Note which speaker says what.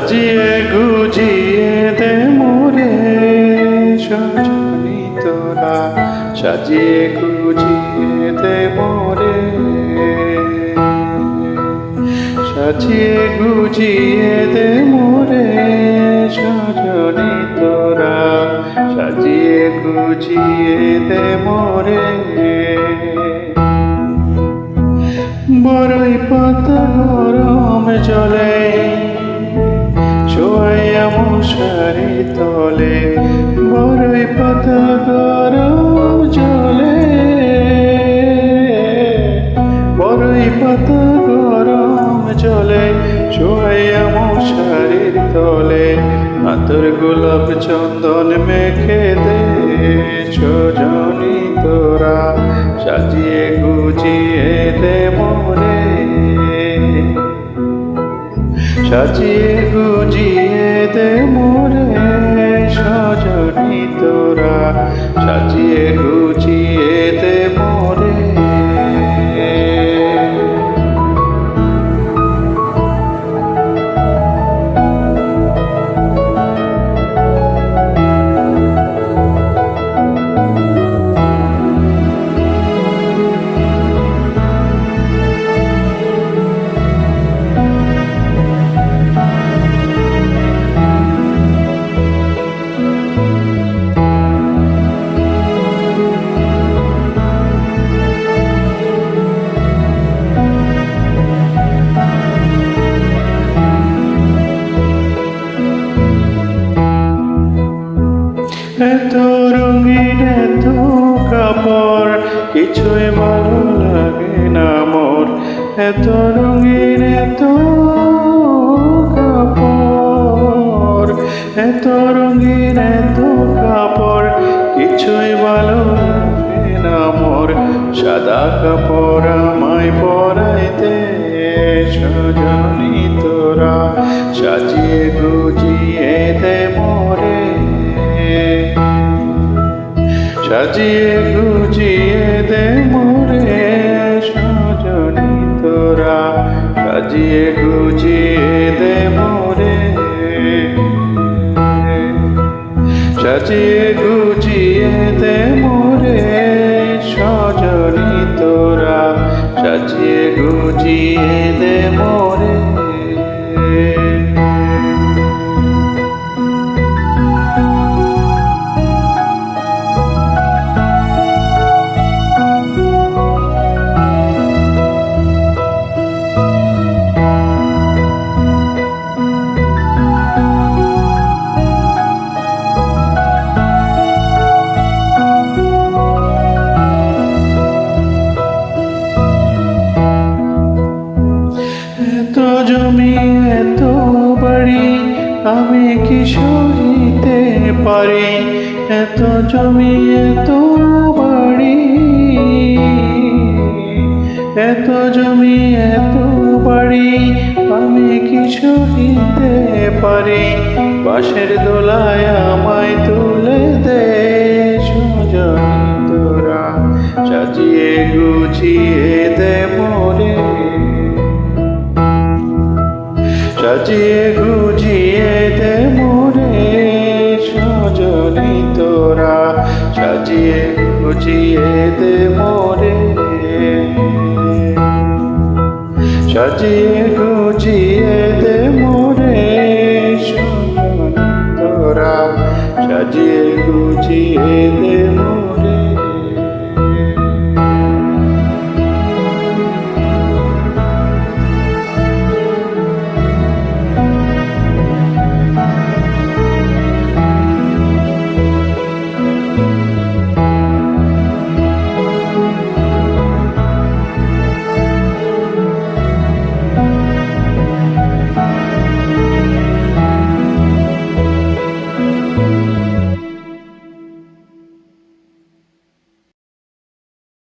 Speaker 1: সাজিয়ে গুজিয়ে দে মোরে সজনী তোরা, সাজিয়ে গুজিয়ে দে মোরে, সাজিয়ে গুজিয়ে দে মোরে সজনী তোরা, সাজিয়ে গুজিয়ে দে মোরে। বড়ই পাতা গরম জলে শোয়াইয়া মশারি তলে, বড়ই পাতা গরম জলে, বড়ই পাতা গরম জলে শোয়াইয়া মশারির তলে, আতর গোলাপ চন্দন মেখে দে সজনী তোরা, সাজিয়ে গুজিয়ে দে মোরে, সাজিয়ে গুজিয়ে দে মোরে সজনী তোরা, সাজিয়ে গুজিয়ে দে মোরে। এত রঙিন এত কাপড় কিছুই ভালো লাগে না মোর, এত রঙিন এত কাপড়, এত রঙিন এত কাপড় কিছুই ভালো লাগে না মোর, সাদা কাপড় আমায় পরাইতে সজনী তোরা, সাজিয়ে গুজিয়ে দে মোরে, সাজিয়ে গুজিয়ে দে মোরে সজনী তোরা, সাজিয়ে গুজিয়ে দে মোরে, সাজিয়ে গুজিয়ে দে মোরে সজনী তোরা, সাজিয়ে গুজিয়ে দে মোরে। এত জমি এত বাড়ি আমি কি সইতে পারি, এত জমি এত বাড়ি, এত জমি এত বাড়ি আমি কি সইতে পারি, বাঁশের দোলায় আমায় তুলে দে সজনী তোরা, সাজিয়ে গুছিয়ে দে মোরে, সাজিয়ে গুজিয়ে দে মোরে সজনী তোরা, সাজিয়ে গুজিয়ে দে মোরে, সাজিয়ে গুজিয়ে দে মোরে সজনী তোরা, সাজিয়ে গুজিয়ে দে মোরে।